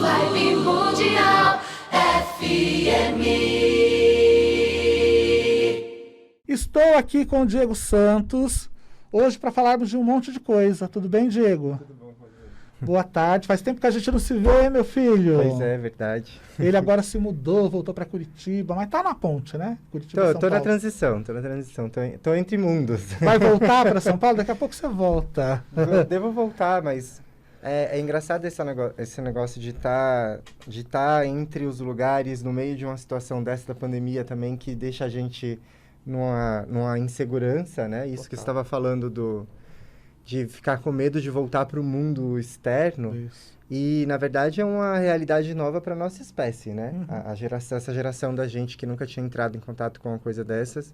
Vibe Mundial FM. Estou aqui com o Diego Santos, hoje para falarmos de um monte de coisa. Tudo bem, Diego? Tudo bom, Rodrigo? Boa tarde. Faz tempo que a gente não se vê, meu filho. Pois é, verdade. Ele agora se mudou, voltou para Curitiba, mas tá na ponte, né? Curitiba, São Tô na Paulo. transição. Tô entre mundos. Vai voltar para São Paulo? Daqui a pouco você volta. Devo voltar, mas é engraçado esse negócio de tá entre os lugares no meio de uma situação dessa da pandemia também, que deixa a gente numa insegurança, né? Isso que você estava falando de ficar com medo de voltar para o mundo externo. Isso. E, na verdade, é uma realidade nova para a nossa espécie, né? Uhum. Essa geração da gente que nunca tinha entrado em contato com uma coisa dessas,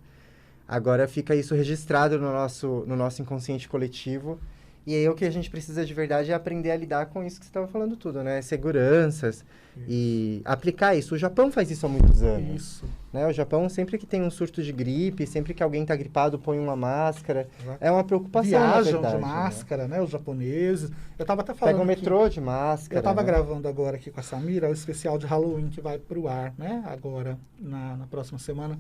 agora fica isso registrado no nosso inconsciente coletivo. E aí o que a gente precisa de verdade é aprender a lidar com isso que você estava falando tudo, né? Seguranças e aplicar isso. O Japão faz isso há muitos anos. Isso. Né? O Japão, sempre que tem um surto de gripe, sempre que alguém está gripado, põe uma máscara. Exato. É uma preocupação, Viajam na verdade, de máscara, né? Os japoneses. Eu estava até falando Pega o metrô de eu máscara. estava né? gravando agora aqui com a Samira o especial de Halloween que vai pro ar, né? Agora, na próxima semana.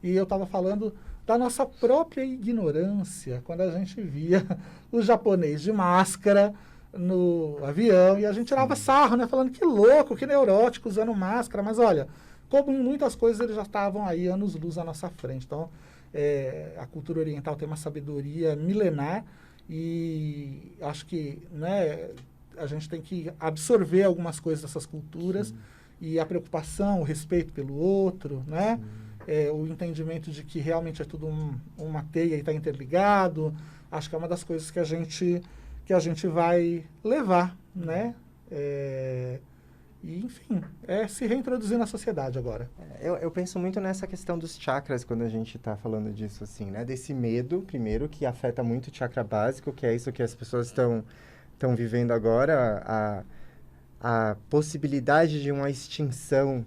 E eu estava falando da nossa própria ignorância quando a gente via os japoneses de máscara no avião e a gente tirava sarro, né? Falando que louco, que neurótico usando máscara. Mas olha, como em muitas coisas eles já estavam aí anos-luz à nossa frente. Então, a cultura oriental tem uma sabedoria milenar e acho que, né, a gente tem que absorver algumas coisas dessas culturas e a preocupação, o respeito pelo outro, né? O entendimento de que realmente é tudo uma teia e está interligado. Acho que é uma das coisas que a gente vai levar, né? E, enfim, se reintroduzir na sociedade agora. Eu penso muito nessa questão dos chakras quando a gente está falando disso, assim, né? Desse medo, primeiro, que afeta muito o chakra básico, que é isso que as pessoas estão vivendo agora, a possibilidade de uma extinção,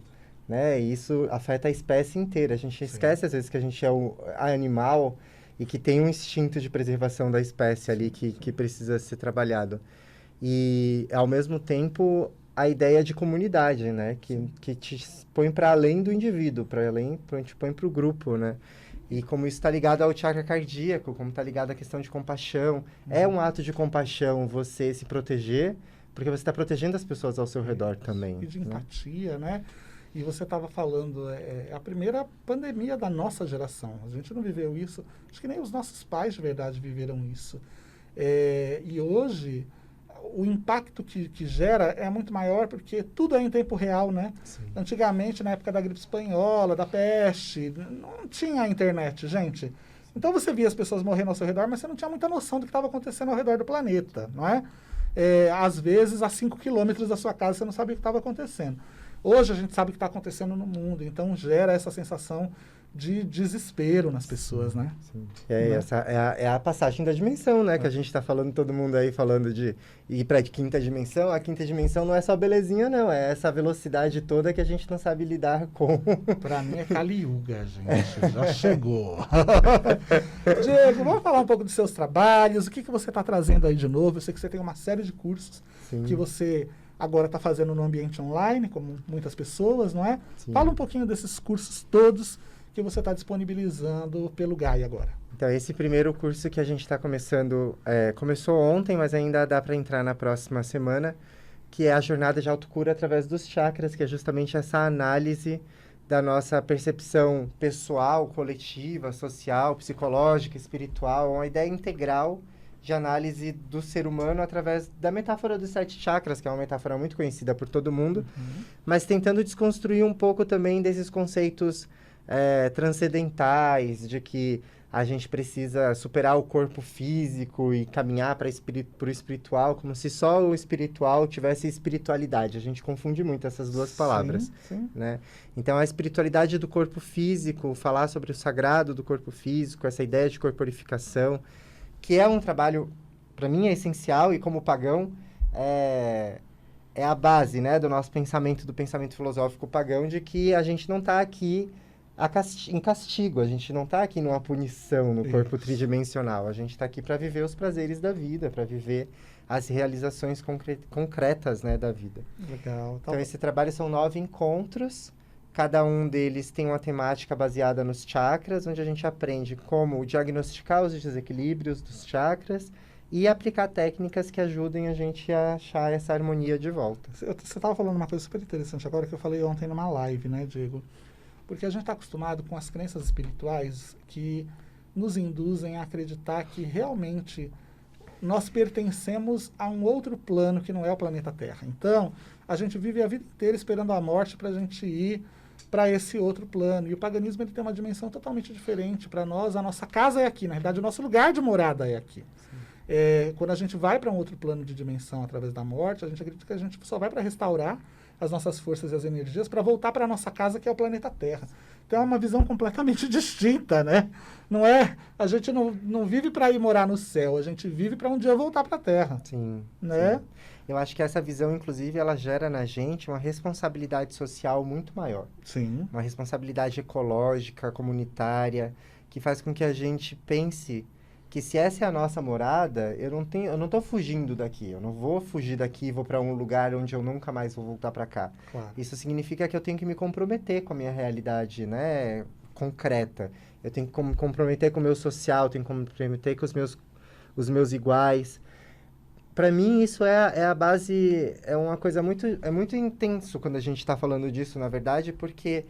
né? E isso afeta a espécie inteira. A gente esquece, às vezes, que a gente é o animal e que tem um instinto de preservação da espécie ali que precisa ser trabalhado. E, ao mesmo tempo, a ideia de comunidade, né? Que te põe para além do indivíduo, te põe para o grupo, né? E como isso está ligado ao chakra cardíaco, como está ligado à questão de compaixão. É um ato de compaixão você se proteger, porque você está protegendo as pessoas ao seu redor também. E de né? empatia, né? E você estava falando, a primeira pandemia da nossa geração. A gente não viveu isso, acho que nem os nossos pais de verdade viveram isso. E hoje, o impacto que gera é muito maior porque tudo é em tempo real, né? Sim. Antigamente, na época da gripe espanhola, da peste, não tinha internet, gente. Então você via as pessoas morrendo ao seu redor, mas você não tinha muita noção do que estava acontecendo ao redor do planeta, não é? Às vezes, a 5 quilômetros da sua casa, você não sabia o que estava acontecendo. Hoje a gente sabe o que está acontecendo no mundo, então gera essa sensação de desespero nas pessoas, né? Sim. Essa é a passagem da dimensão, né? Que a gente está falando, todo mundo aí falando de ir para a quinta dimensão. A quinta dimensão não é só belezinha, não. É essa velocidade toda que a gente não sabe lidar com. Para mim é Kali Yuga, gente. Já chegou. Diego, vamos falar um pouco dos seus trabalhos. O que você está trazendo aí de novo? Eu sei que você tem uma série de cursos que você agora está fazendo no ambiente online, como muitas pessoas, não é? Sim. Fala um pouquinho desses cursos todos que você está disponibilizando pelo GAI agora. Então, esse primeiro curso que a gente está começando, começou ontem, mas ainda dá para entrar na próxima semana, que é a jornada de autocura através dos chakras, que é justamente essa análise da nossa percepção pessoal, coletiva, social, psicológica, espiritual, uma ideia integral de análise do ser humano através da metáfora dos 7 chakras, que é uma metáfora muito conhecida por todo mundo, mas tentando desconstruir um pouco também desses conceitos transcendentais, de que a gente precisa superar o corpo físico e caminhar para o espiritual, como se só o espiritual tivesse espiritualidade. A gente confunde muito essas duas palavras. Sim. Né? Então, a espiritualidade do corpo físico, falar sobre o sagrado do corpo físico, essa ideia de corporificação, que é um trabalho, para mim, é essencial, e como pagão, é a base, né, do nosso pensamento, do pensamento filosófico pagão, de que a gente não está aqui em castigo, a gente não está aqui numa punição no corpo tridimensional, a gente está aqui para viver os prazeres da vida, para viver as realizações concretas, né, da vida. Legal. Tá Então, esse trabalho são 9 encontros. Cada um deles tem uma temática baseada nos chakras, onde a gente aprende como diagnosticar os desequilíbrios dos chakras e aplicar técnicas que ajudem a gente a achar essa harmonia de volta. Você estava falando uma coisa super interessante agora que eu falei ontem numa live, né, Diego? Porque a gente está acostumado com as crenças espirituais que nos induzem a acreditar que realmente nós pertencemos a um outro plano que não é o planeta Terra. Então, a gente vive a vida inteira esperando a morte para a gente ir para esse outro plano. E o paganismo ele tem uma dimensão totalmente diferente. Para nós, a nossa casa é aqui. Na verdade, o nosso lugar de morada é aqui. Quando a gente vai para um outro plano de dimensão através da morte, a gente acredita que a gente só vai para restaurar as nossas forças e as energias para voltar para a nossa casa, que é o planeta Terra. Então é uma visão completamente distinta, né? Não é, a gente não vive para ir morar no céu, a gente vive para um dia voltar para a Terra. Sim. Né? Sim. Eu acho que essa visão, inclusive, ela gera na gente uma responsabilidade social muito maior. Sim. Uma responsabilidade ecológica, comunitária, que faz com que a gente pense que se essa é a nossa morada, eu não estou fugindo daqui, eu não vou fugir daqui e vou para um lugar onde eu nunca mais vou voltar para cá. Claro. Isso significa que eu tenho que me comprometer com a minha realidade, né, concreta. Eu tenho que me comprometer com o meu social, tenho que me comprometer com os meus iguais. Para mim, isso é a base, é uma coisa muito intenso quando a gente está falando disso, na verdade, porque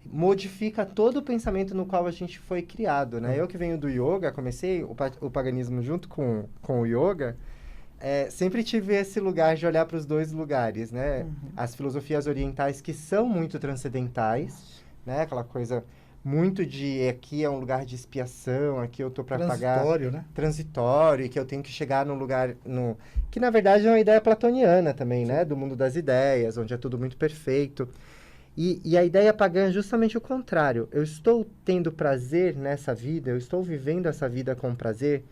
modifica todo o pensamento no qual a gente foi criado, né? Eu que venho do yoga, comecei o paganismo junto com o yoga, sempre tive esse lugar de olhar para os dois lugares, né? Uhum. As filosofias orientais que são muito transcendentais, né? Aquela coisa muito de aqui é um lugar de expiação, aqui eu tô para pagar... Transitório, né? Transitório, e que eu tenho que chegar num lugar... Que, na verdade, é uma ideia platoniana também, né? Do mundo das ideias, onde é tudo muito perfeito. E a ideia pagã é justamente o contrário. Eu estou tendo prazer nessa vida, eu estou vivendo essa vida com prazer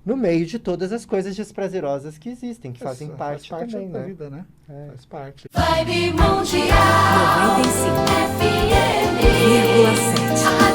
no meio de todas as coisas desprazerosas que existem, que fazem parte também, da né? vida, né? Faz parte. Vibe Mundial 95,7. FM.